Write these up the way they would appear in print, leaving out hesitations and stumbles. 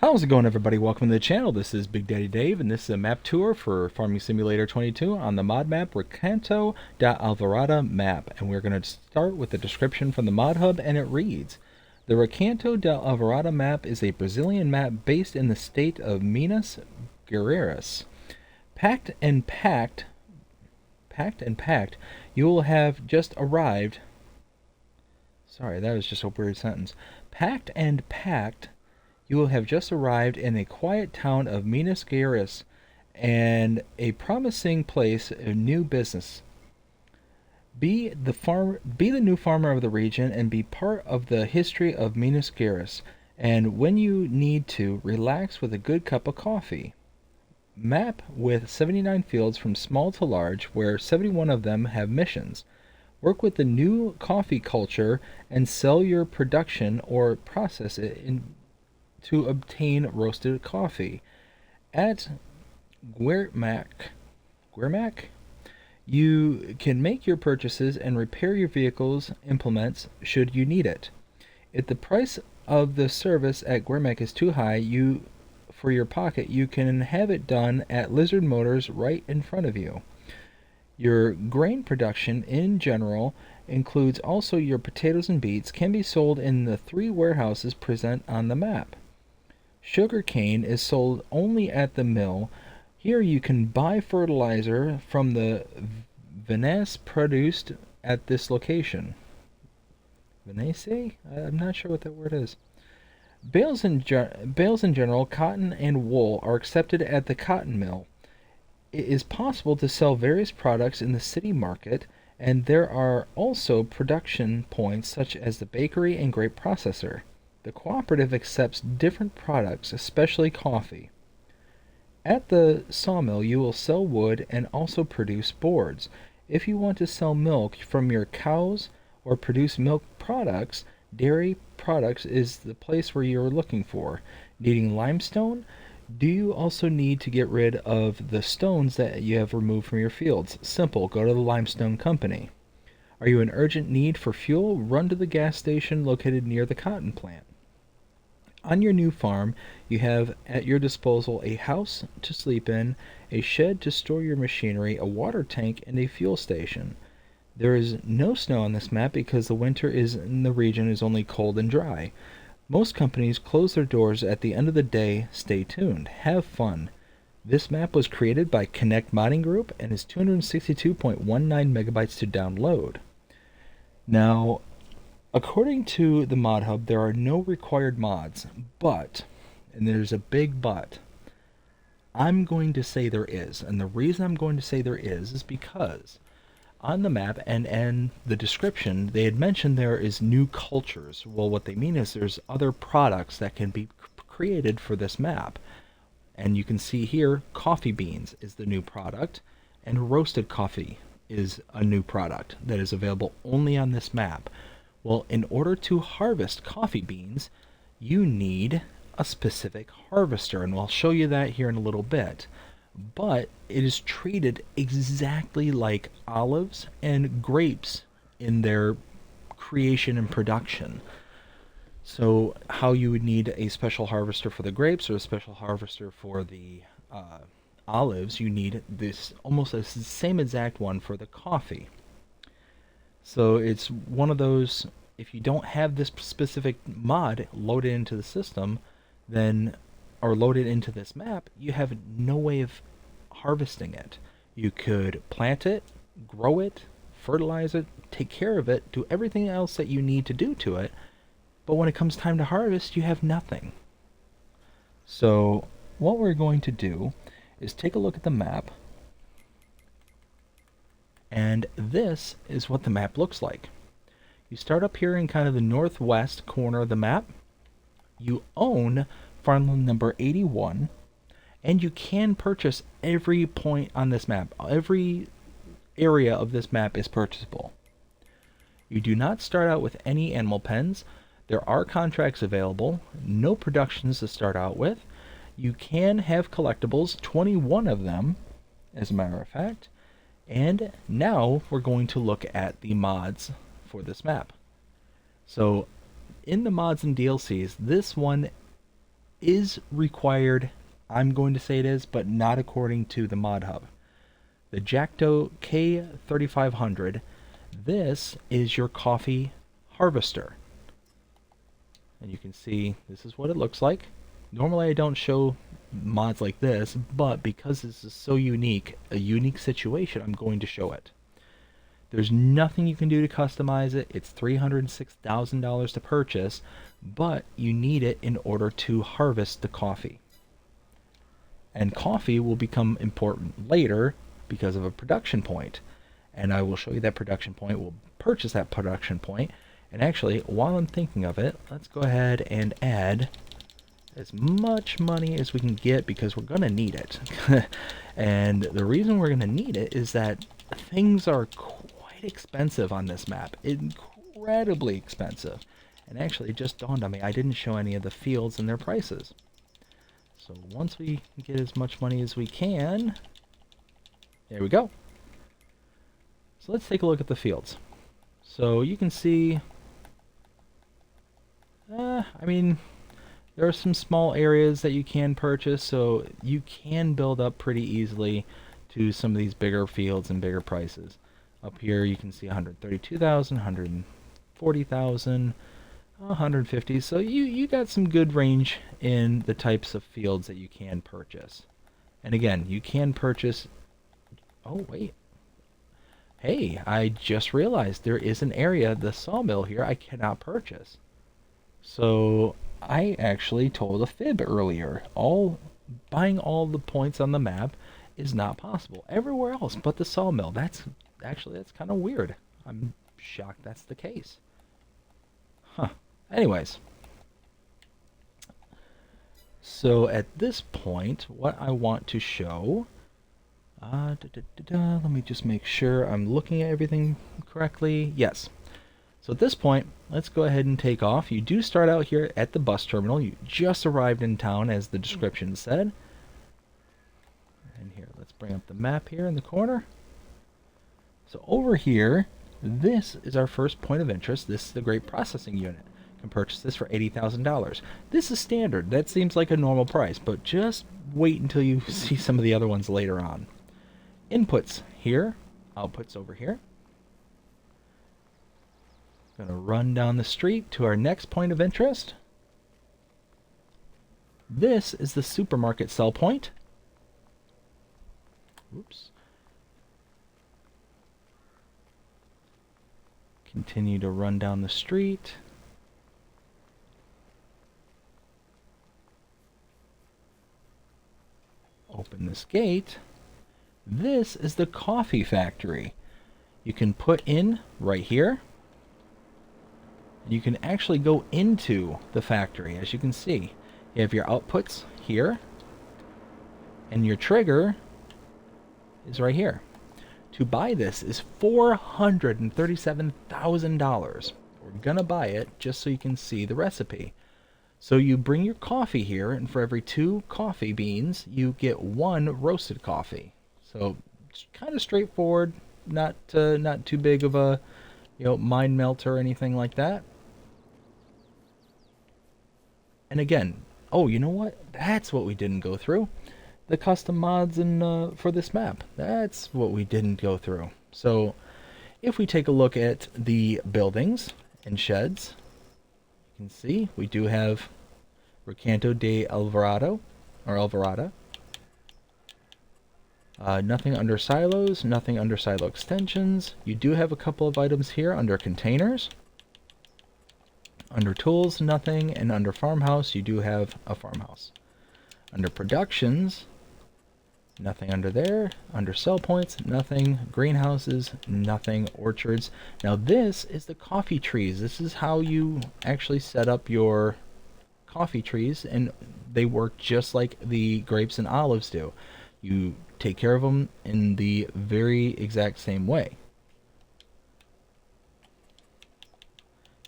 How's it going, everybody? Welcome to the channel. This is Big Daddy Dave, and this is a map tour for Farming Simulator 22 on the mod map Recanto Da Alvorada Map. And we're going to start with the description from the mod hub, and it reads: The Recanto da Alvorada Map is a Brazilian map based in the state of Minas Gerais. Packed and packed, you will have just arrived. Sorry, that was just a weird sentence. Packed and packed, you will have just arrived in a quiet town of Minas Gerais and a promising place of new business. Be the new farmer of the region and be part of the history of Minas Gerais. And when you need to, relax with a good cup of coffee. Map with 79 fields from small to large, where 71 of them have missions. Work with the new coffee culture and sell your production or process it to obtain roasted coffee. At Guermac, you can make your purchases and repair your vehicle's implements should you need it. If the price of the service at Guermac is too high for your pocket, you can have it done at Lizard Motors right in front of you. Your grain production in general includes also your potatoes and beets, can be sold in the 3 warehouses present on the map. Sugar cane is sold only at the mill. Here you can buy fertilizer from the vinasse produced at this location. Vinasse? I'm not sure what that word is. Bales in general, cotton and wool, are accepted at the cotton mill. It is possible to sell various products in the city market, and there are also production points such as the bakery and grape processor. The cooperative accepts different products, especially coffee. At the sawmill, you will sell wood and also produce boards. If you want to sell milk from your cows or produce milk products, dairy products is the place where you are looking for. Needing limestone? Do you also need to get rid of the stones that you have removed from your fields? Simple, go to the limestone company. Are you in urgent need for fuel? Run to the gas station located near the cotton plant. On your new farm, you have at your disposal a house to sleep in, a shed to store your machinery, a water tank, and a fuel station. There is no snow on this map because the winter in the region is only cold and dry. Most companies close their doors at the end of the day. Stay tuned. Have fun. This map was created by Connect Modding Group and is 262.19 megabytes to download. Now, according to the mod hub, there are no required mods, but, and there's a big but, I'm going to say there is. And the reason I'm going to say there is because on the map and in the description, they had mentioned there is new cultures. Well, what they mean is there's other products that can be created for this map. And you can see here, coffee beans is the new product, and roasted coffee is a new product that is available only on this map. Well, in order to harvest coffee beans, you need a specific harvester, and I'll show you that here in a little bit. But it is treated exactly like olives and grapes in their creation and production. So how you would need a special harvester for the grapes or a special harvester for the olives, you need this almost the same exact one for the coffee. So it's one of those, if you don't have this specific mod loaded into the system, then, or loaded into this map, you have no way of harvesting it. You could plant it, grow it, fertilize it, take care of it, do everything else that you need to do to it, but when it comes time to harvest, you have nothing. So what we're going to do is take a look at the map, and this is what the map looks like. You start up here in kind of the northwest corner of the map. You own farmland number 81, and you can purchase every point on this map. Every area of this map is purchasable. You do not start out with any animal pens. There are contracts available, no productions to start out with. You can have collectibles, 21 of them, as a matter of fact. And now we're going to look at the mods for this map. So in the mods and DLCs, this one is required. I'm going to say it is, but not according to the mod hub. The Jacto K3500, this is your coffee harvester. And you can see this is what it looks like. Normally I don't show mods like this, but because this is so unique, a unique situation, I'm going to show it. There's nothing you can do to customize it. It's $306,000 to purchase, but you need it in order to harvest the coffee. And coffee will become important later because of a production point. And I will show you that production point. We'll purchase that production point. And actually, while I'm thinking of it, let's go ahead and add as much money as we can get because we're going to need it. And the reason we're going to need it is that things are quite expensive on this map. Incredibly expensive. And actually, it just dawned on me, I didn't show any of the fields and their prices. So once we get as much money as we can, there we go. So let's take a look at the fields. So you can see, I mean, there are some small areas that you can purchase, so you can build up pretty easily to some of these bigger fields and bigger prices. Up here you can see 132,000, 140,000, 150. So you got some good range in the types of fields that you can purchase. And again, you can purchase. Oh wait. Hey, I just realized there is an area, the sawmill here, I cannot purchase. So I actually told a fib earlier. Buying all the points on the map is not possible. Everywhere else but the sawmill. That's kind of weird. I'm shocked that's the case. Huh. Anyways. So at this point, what I want to show... let me just make sure I'm looking at everything correctly. Yes. So at this point, let's go ahead and take off. You do start out here at the bus terminal. You just arrived in town, as the description said. And here, let's bring up the map here in the corner. So over here, this is our first point of interest. This is the Grape Processing Unit. You can purchase this for $80,000. This is standard. That seems like a normal price, but just wait until you see some of the other ones later on. Inputs here, outputs over here. Going to run down the street to our next point of interest. This is the supermarket sell point. Oops. Continue to run down the street. Open this gate. This is the coffee factory. You can put in right here. You can actually go into the factory, as you can see. You have your outputs here, and your trigger is right here. To buy this is $437,000. We're gonna buy it just so you can see the recipe. So you bring your coffee here, and for every 2 coffee beans, you get 1 roasted coffee. So it's kind of straightforward, not too big of a mind melt or anything like that. And again, oh, you know what? That's what we didn't go through. The custom mods for this map. That's what we didn't go through. So if we take a look at the buildings and sheds, you can see we do have Recanto Da Alvorada, or Alvorada. Nothing under silos, nothing under silo extensions. You do have a couple of items here under containers. Under tools, nothing, and under farmhouse, you do have a farmhouse. Under productions, nothing under there. Under sell points, nothing. Greenhouses, nothing. Orchards. Now this is the coffee trees. This is how you actually set up your coffee trees, and they work just like the grapes and olives do. You take care of them in the very exact same way.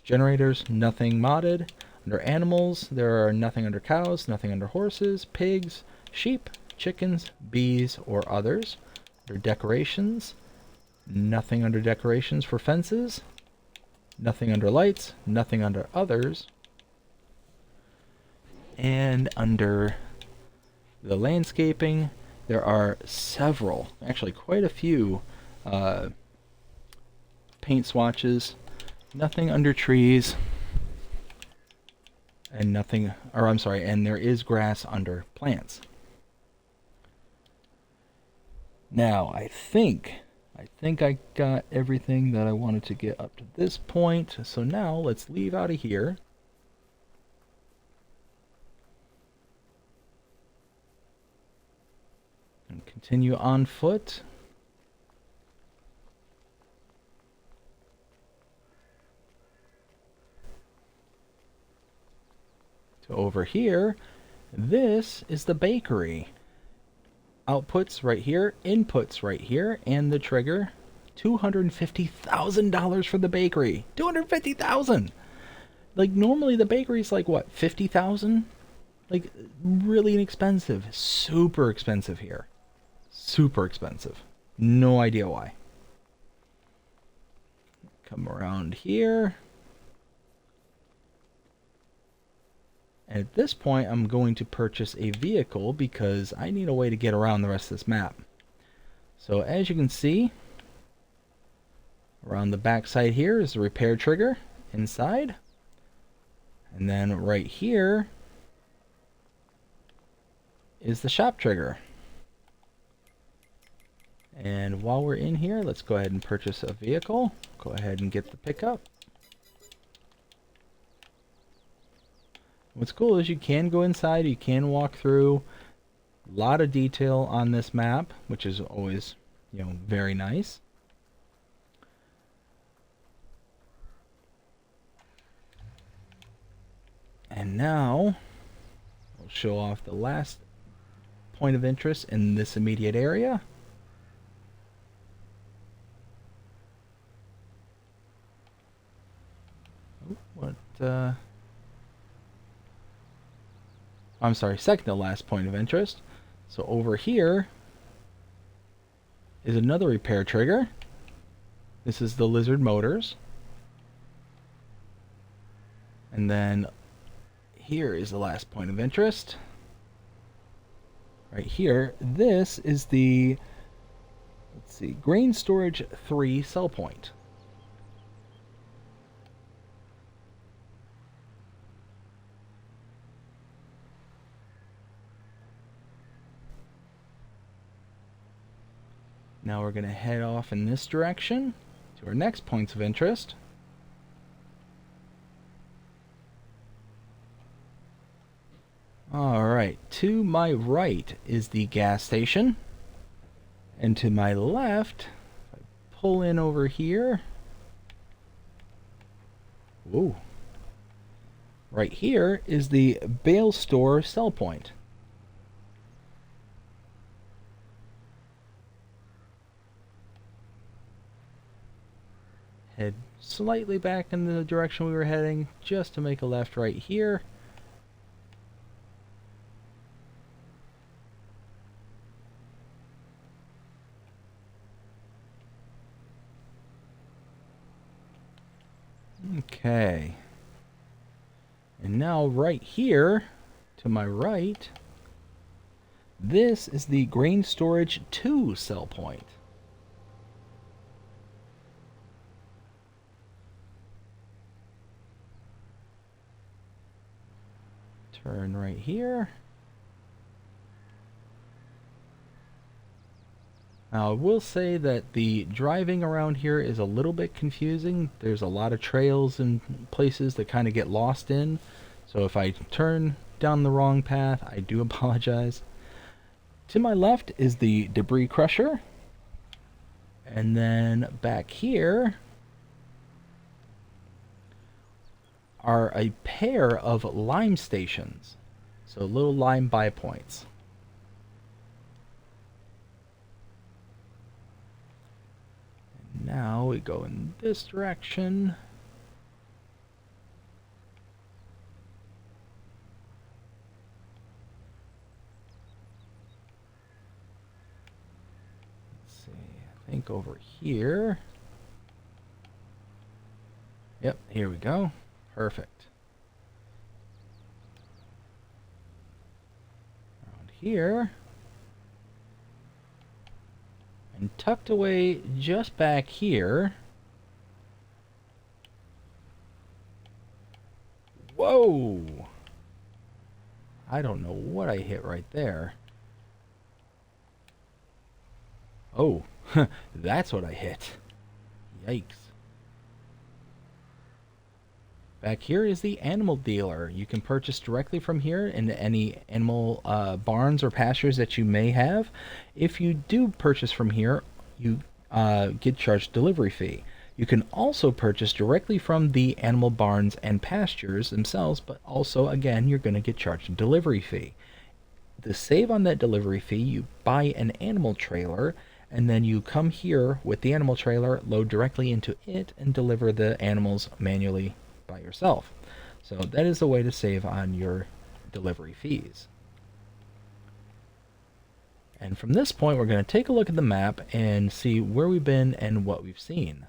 Generators, nothing modded. Under animals, there are nothing under cows, nothing under horses, pigs, sheep, chickens, bees, or others. Under decorations, nothing under decorations for fences, nothing under lights, nothing under others. And under the landscaping, there are several, actually quite a few, paint swatches. Nothing under trees. And nothing, or I'm sorry, and there is grass under plants. Now, I think I got everything that I wanted to get up to this point. So now let's leave out of here. And continue on foot. So over here, this is the bakery. Outputs right here, inputs right here, and the trigger. $250,000 for the bakery. $250,000. Like normally the bakery's like what, 50,000? Like really inexpensive. Super expensive here. Super expensive. No idea why. Come around here. And at this point, I'm going to purchase a vehicle because I need a way to get around the rest of this map. So as you can see, around the back side here is the repair trigger inside. And then right here is the shop trigger. And while we're in here, let's go ahead and purchase a vehicle. Go ahead and get the pickup. What's cool is you can go inside, you can walk through. A lot of detail on this map, which is always, you know, very nice. And now we'll show off the last point of interest in this immediate area. I'm sorry, second to last point of interest. So over here is another repair trigger. This is the Lizard Motors. And then here is the last point of interest. Right here, this is the, let's see, Grain Storage 3 sell point. Now we're going to head off in this direction to our next points of interest. Alright, to my right is the gas station. And to my left, if I pull in over here. Whoa. Right here is the Bale Store sell point. Head slightly back in the direction we were heading, just to make a left right here. Okay. And now right here, to my right, this is the Grain Storage 2 sell point. Turn right here. Now I will say that the driving around here is a little bit confusing. There's a lot of trails and places that kind of get lost in. So if I turn down the wrong path, I do apologize. To my left is the debris crusher. And then back here are a pair of lime stations. So little lime buy points. And now we go in this direction. Let's see, I think over here. Yep, here we go. Perfect. here. And tucked away just back here. Whoa! I don't know what I hit right there. Oh, that's what I hit. Yikes. Back here is the animal dealer. You can purchase directly from here in any animal barns or pastures that you may have. If you do purchase from here, you get charged delivery fee. You can also purchase directly from the animal barns and pastures themselves, but also, again, you're going to get charged a delivery fee. To save on that delivery fee, you buy an animal trailer, and then you come here with the animal trailer, load directly into it, and deliver the animals manually by yourself. So that is the way to save on your delivery fees. And from this point, we're going to take a look at the map and see where we've been and what we've seen.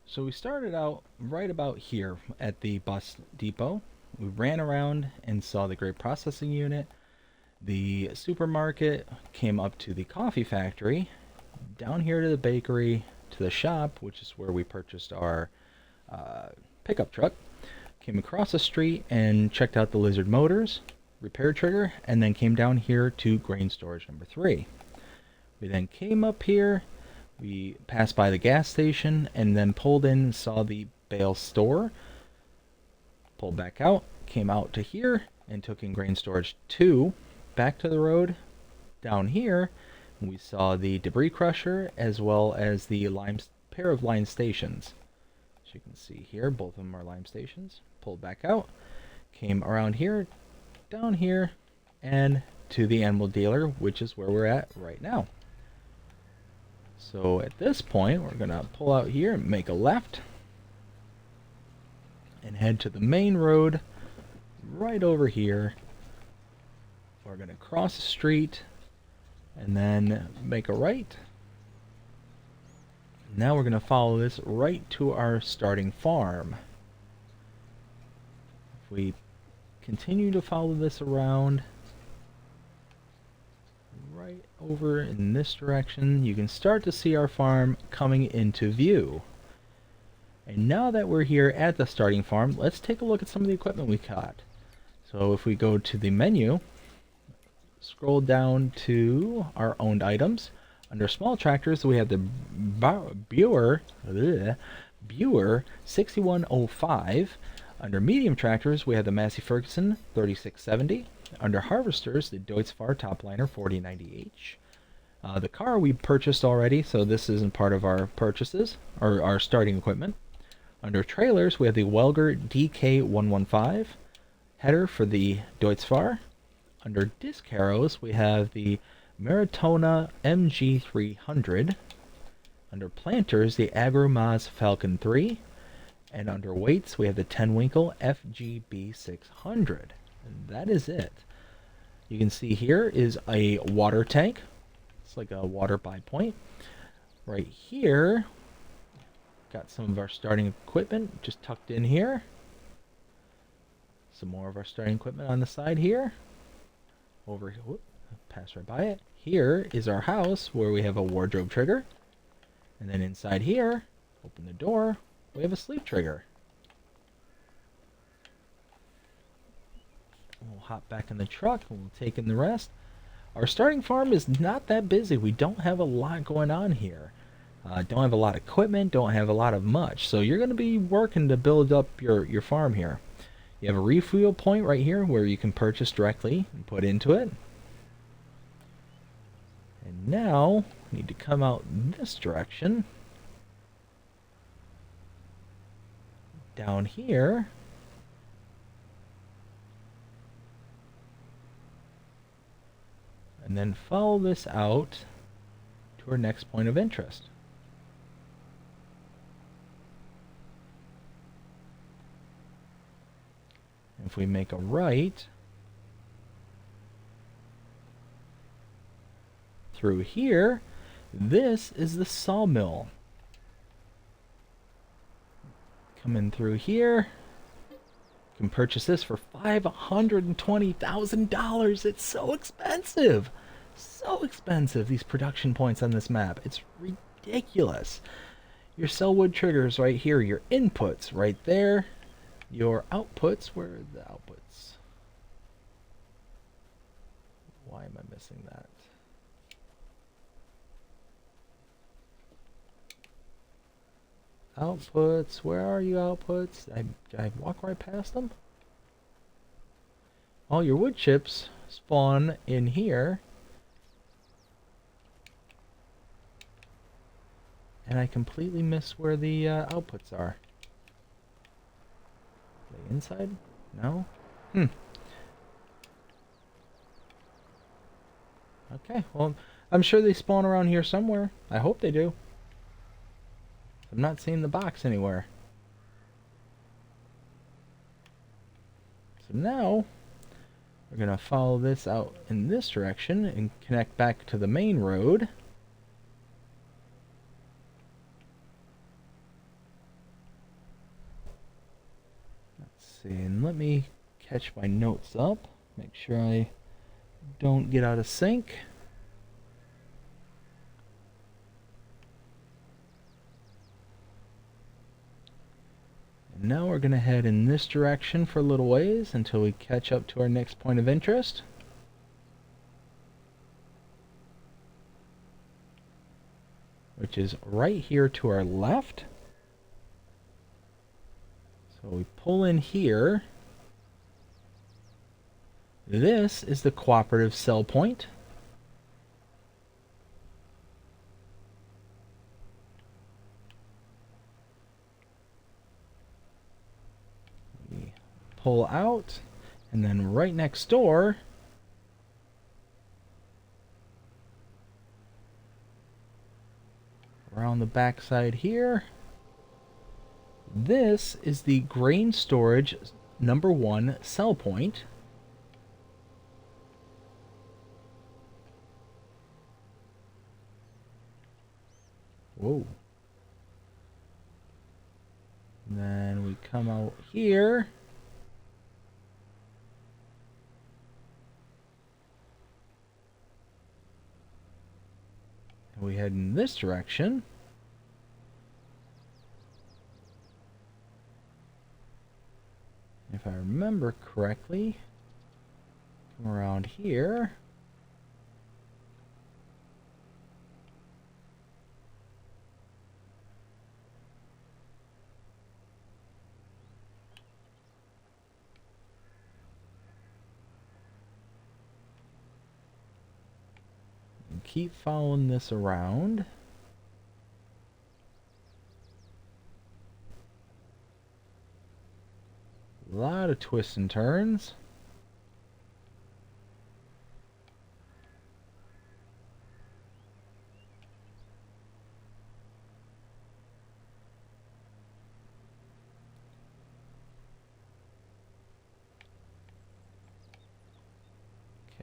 So we started out right about here at the bus depot. We ran around and saw the grape processing unit, the supermarket, came up to the coffee factory, down here to the bakery, to the shop, which is where we purchased our pickup truck, came across the street and checked out the Lizard Motors, repair trigger, and then came down here to grain storage number 3. We then came up here, we passed by the gas station, and then pulled in and saw the bale store, pulled back out, came out to here, and took in grain storage 2, back to the road. Down here, we saw the debris crusher as well as the pair of lime stations. As you can see here, both of them are lime stations. Pulled back out, came around here, down here, and to the animal dealer, which is where we're at right now. So at this point, we're going to pull out here and make a left and head to the main road right over here. We're going to cross the street and then make a right. Now we're going to follow this right to our starting farm. If we continue to follow this around right over in this direction, you can start to see our farm coming into view. And now that we're here at the starting farm, let's take a look at some of the equipment we got. So if we go to the menu, scroll down to our owned items. Under small tractors, we have the Buer 6105. Under medium tractors, we have the Massey Ferguson 3670. Under harvesters, the Deutz-Fahr Topliner 4090H. The car we purchased already, so this isn't part of our purchases, or our starting equipment. Under trailers, we have the Welger DK115 header for the Deutz-Fahr. Under disc harrows, we have the Maratona MG300. Under planters, the Agromaz Falcon 3. And under weights, we have the Tenwinkel FGB600. And that is it. You can see here is a water tank. It's like a water bipoint. Right here, got some of our starting equipment just tucked in here. Some more of our starting equipment on the side here. Over here, whoop, pass right by it. Here is our house where we have a wardrobe trigger. And then inside here, open the door, we have a sleeve trigger. We'll hop back in the truck and we'll take in the rest. Our starting farm is not that busy. We don't have a lot going on here. Don't have a lot of equipment, don't have a lot of much. So you're going to be working to build up your farm here. You have a refuel point right here where you can purchase directly and put into it. And now, we need to come out this direction. Down here. And then follow this out to our next point of interest. If we make a right through here, this is the sawmill. Come in through here. You can purchase this for $520,000. It's so expensive. So expensive, these production points on this map. It's ridiculous. Your Sellwood triggers right here, your inputs right there. Your outputs, where are the outputs? Why am I missing that? Outputs, where are you outputs? Did I walk right past them? All your wood chips spawn in here. And I completely miss where the outputs are. Are they inside? No? Okay, well, I'm sure they spawn around here somewhere. I hope they do. I'm not seeing the box anywhere. So now, we're going to follow this out in this direction and connect back to the main road. Let's see, and let me catch my notes up. Make sure I don't get out of sync. And now we're going to head in this direction for a little ways until we catch up to our next point of interest. Which is right here to our left. So we pull in here. This is the cooperative sell point. We pull out, and then right next door, around the back side here, this is the grain storage #1 sell point. Whoa. And then we come out here. And we head in this direction. If I remember correctly, come around here. keep following this around. A lot of twists and turns.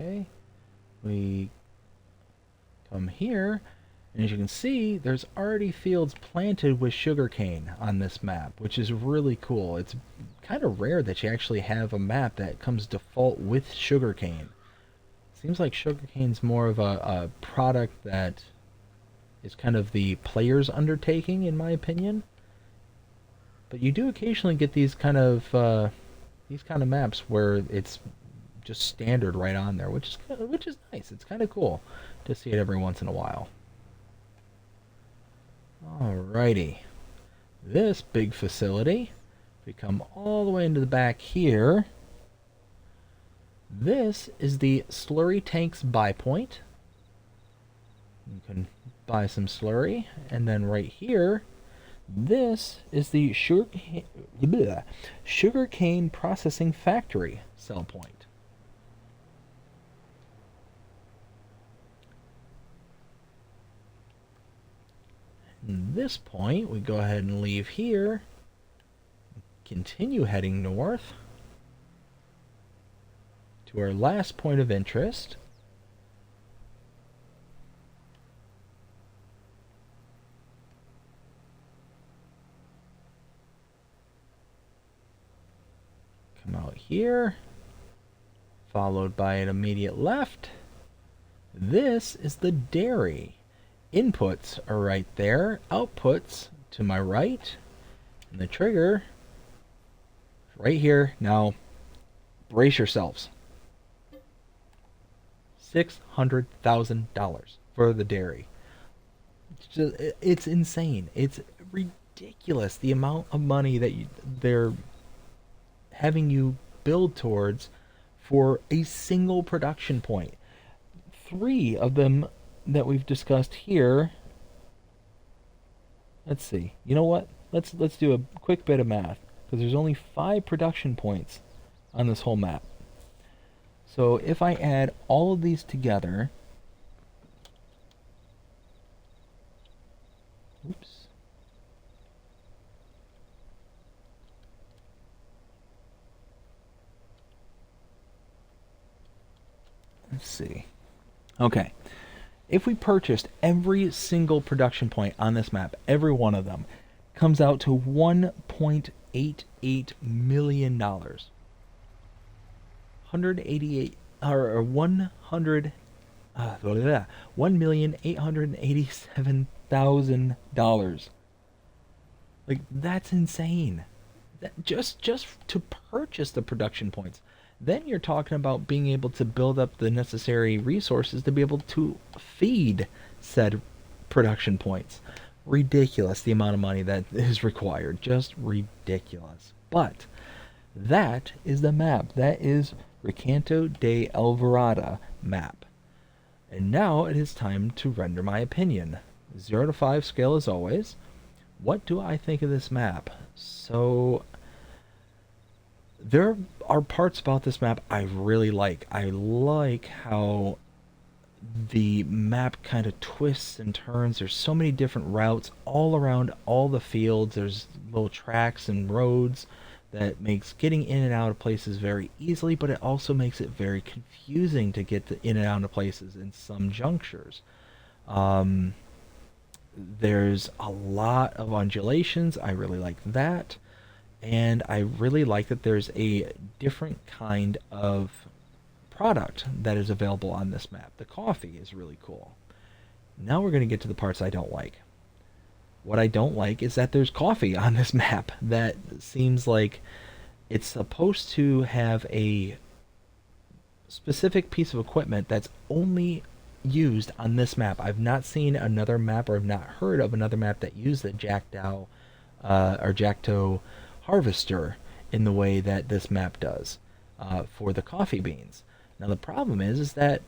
Okay, we come here, and as you can see, there's already fields planted with sugarcane on this map, which is really cool. It's kind of rare that you actually have a map that comes default with sugarcane. Seems like sugarcane's more of a product that is kind of the player's undertaking, in my opinion. But you do occasionally get these kind of maps where it's just standard right on there, which is nice. It's kind of cool to see it every once in a while. Alrighty, this big facility, we come all the way into the back here. This is the slurry tanks buy point. You can buy some slurry, and then right here, this is the sugarcane processing factory sell point. At this point, we go ahead and leave here, continue heading north to our last point of interest. Come out here, followed by an immediate left. This is the dairy. Inputs are right there, outputs to my right, and the trigger right here. Now, brace yourselves. $600,000 for the dairy. It's insane. It's ridiculous the amount of money that they're having you build towards for a single production point. 3 of them that we've discussed here. Let's see. You know what? Let's do a quick bit of math, because there's only 5 production points on this whole map. So if I add all of these together, oops. Let's see. Okay. If we purchased every single production point on this map, every one of them, comes out to $1.88 million. 188 or 100 $1,887,000. Like, that's insane. That just to purchase the production points. Then you're talking about being able to build up the necessary resources to be able to feed said production points. Ridiculous the amount of money that is required. Just ridiculous. But that is the map. That is Recanto Da Alvorada Map. And now it is time to render my opinion. 0 to 5 scale as always. What do I think of this map? So there are parts about this map I really like. I like how the map kind of twists and turns. There's so many different routes all around all the fields. There's little tracks and roads that makes getting in and out of places very easily, but it also makes it very confusing to get in and out of places in some junctures. There's a lot of undulations. I really like that. And I really like that there's a different kind of product that is available on this map. The coffee is really cool. Now we're going to get to the parts I don't like. What I don't like is that there's coffee on this map that seems like it's supposed to have a specific piece of equipment that's only used on this map. I've not seen another map, or I've not heard of another map that used the Jackdow or Jackto harvester in the way that this map does for the coffee beans. Now the problem is that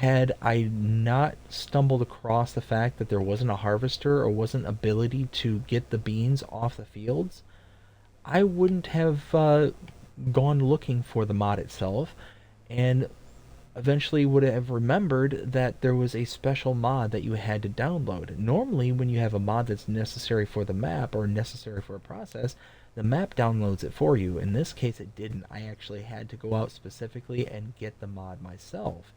had I not stumbled across the fact that there wasn't a harvester or wasn't ability to get the beans off the fields, I wouldn't have gone looking for the mod itself, and eventually would have remembered that there was a special mod that you had to download. Normally, when you have a mod that's necessary for the map or necessary for a process, the map downloads it for you. In this case, it didn't. I actually had to go out specifically and get the mod myself.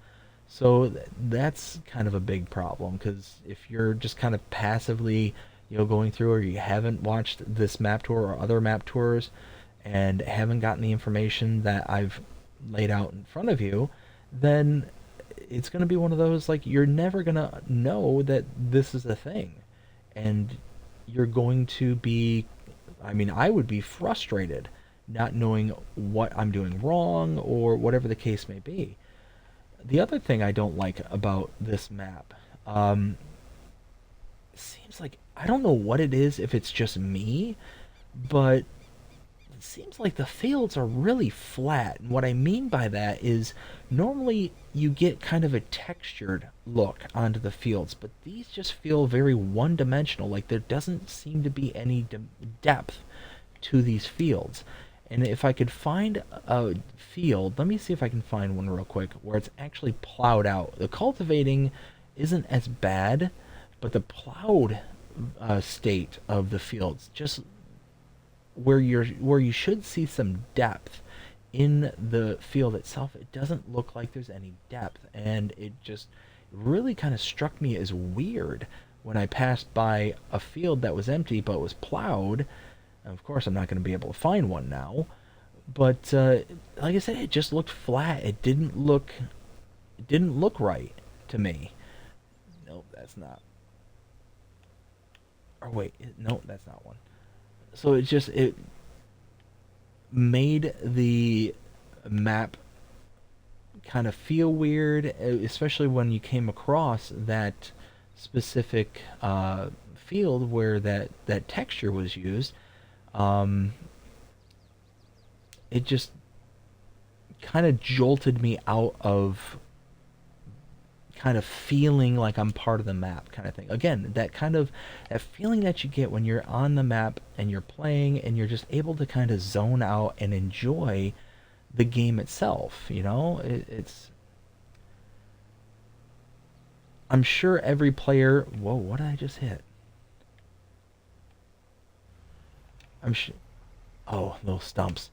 So that's kind of a big problem, because if you're just kind of passively, going through, or you haven't watched this map tour or other map tours and haven't gotten the information that I've laid out in front of you, then it's going to be one of those, like, you're never going to know that this is a thing. And you're going to be, I mean, I would be frustrated not knowing what I'm doing wrong or whatever the case may be. The other thing I don't like about this map, seems like, I don't know what it is, if it's just me, but it seems like the fields are really flat. And what I mean by that is, normally you get kind of a textured look onto the fields, but these just feel very one-dimensional. Like, there doesn't seem to be any depth to these fields. And if I could find a field, let me see if I can find one real quick where it's actually plowed out. The cultivating isn't as bad, but the plowed state of the fields, just where you should see some depth in the field itself, it doesn't look like there's any depth, and it just really kind of struck me as weird when I passed by a field that was empty but was plowed. Of course, I'm not going to be able to find one now, but like I said, it just looked flat. It didn't look right to me. Nope, that's not. Or wait, no, that's not one. So it made the map kind of feel weird, especially when you came across that specific field where that texture was used. Um, it just kind of jolted me out of kind of feeling like I'm part of the map, kind of thing. Again, that feeling that you get when you're on the map and you're playing and you're just able to kind of zone out and enjoy the game itself. It's, I'm sure every player. Whoa, what did I just hit? I'm sure. Oh, those stumps.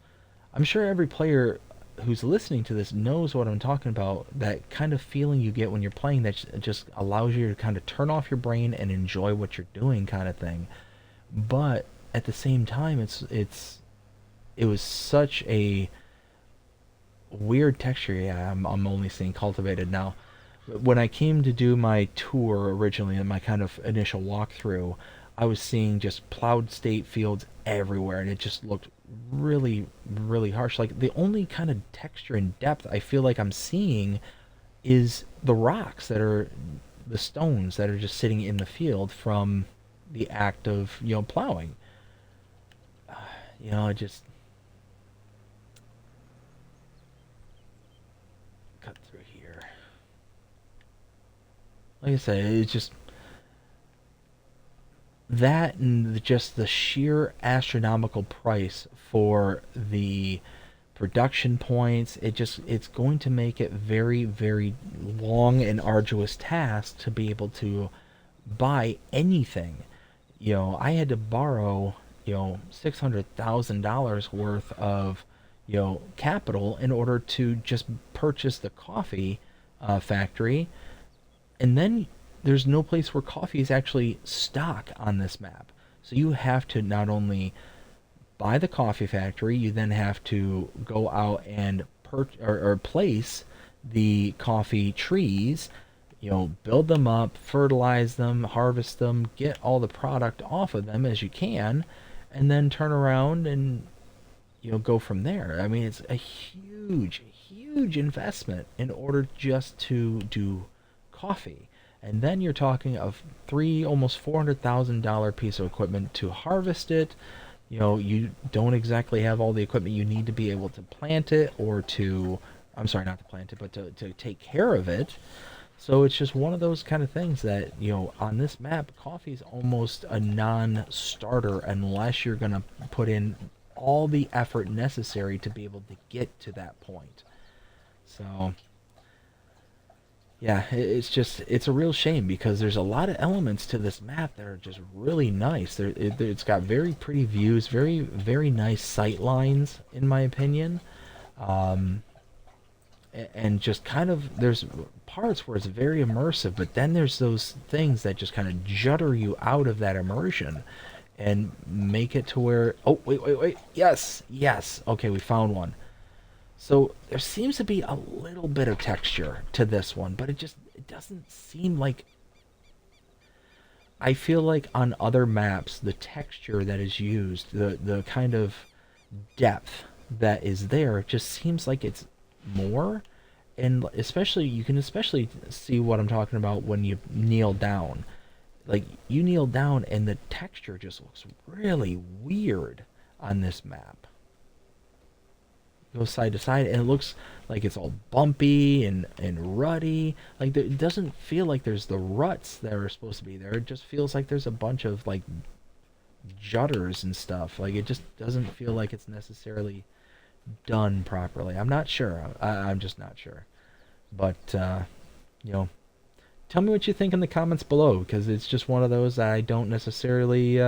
I'm sure every player who's listening to this knows what I'm talking about. That kind of feeling you get when you're playing, that just allows you to kind of turn off your brain and enjoy what you're doing, kind of thing. But at the same time, it was such a weird texture. Yeah, I'm only seeing cultivated now. When I came to do my tour originally, and my kind of initial walkthrough, I was seeing just plowed state fields everywhere, and it just looked really, really harsh. Like, the only kind of texture and depth I feel like I'm seeing is the rocks that are the stones that are just sitting in the field from the act of plowing. I just cut through here. Like I said, it's just that, and just the sheer astronomical price for the production points. It's going to make it very, very long and arduous task to be able to buy anything. I had to borrow $600,000 worth of capital in order to just purchase the coffee factory. And then there's no place where coffee is actually stock on this map. So you have to not only buy the coffee factory, you then have to go out and or place the coffee trees, build them up, fertilize them, harvest them, get all the product off of them as you can, and then turn around and go from there. I mean, it's a huge, huge investment in order just to do coffee. And then you're talking of almost $400,000 piece of equipment to harvest it. You don't exactly have all the equipment you need to be able to plant it, or to, I'm sorry, not to plant it, but to take care of it. So it's just one of those kind of things that, on this map, coffee is almost a non-starter unless you're going to put in all the effort necessary to be able to get to that point. So, yeah, it's a real shame because there's a lot of elements to this map that are just really nice. It's got very pretty views, very, very nice sight lines, in my opinion. Um, and just kind of there's parts where it's very immersive, but then there's those things that just kind of judder you out of that immersion and make it to where, oh, wait, yes, okay, we found one. So there seems to be a little bit of texture to this one, but it doesn't seem like, I feel like on other maps the texture that is used, the kind of depth that is there, just seems like it's more. And especially, you can especially see what I'm talking about when you kneel down. Like, you kneel down and the texture just looks really weird on this map. Goes side to side and it looks like it's all bumpy and rutty. Like, it doesn't feel like there's the ruts that are supposed to be there. It just feels like there's a bunch of like judders and stuff. Like, it just doesn't feel like it's necessarily done properly. I'm not sure. I'm just not sure. But you know, tell me what you think in the comments below, because it's just one of those I don't necessarily.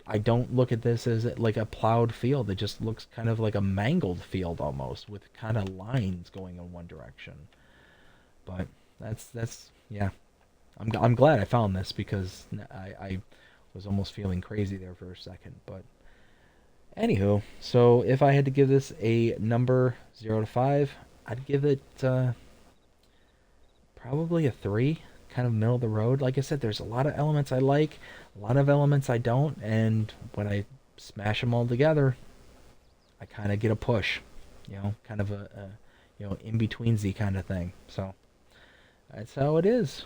I don't look at this as like a plowed field. It just looks kind of like a mangled field almost, with kind of lines going in one direction. But that's yeah. I'm glad I found this because I was almost feeling crazy there for a second. But anywho, so if I had to give this a number 0 to 5, I'd give it probably a 3, kind of middle of the road. Like I said, there's a lot of elements I like, a lot of elements I don't, and when I smash them all together, I kind of get a push, kind of a in betweensy kind of thing. So that's how it is.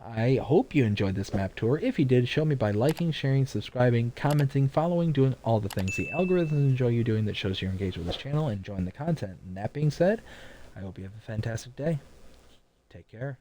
I hope you enjoyed this map tour. If you did, show me by liking, sharing, subscribing, commenting, following, doing all the things the algorithms enjoy you doing that shows you're engaged with this channel and enjoying the content. And that being said, I hope you have a fantastic day. Take care.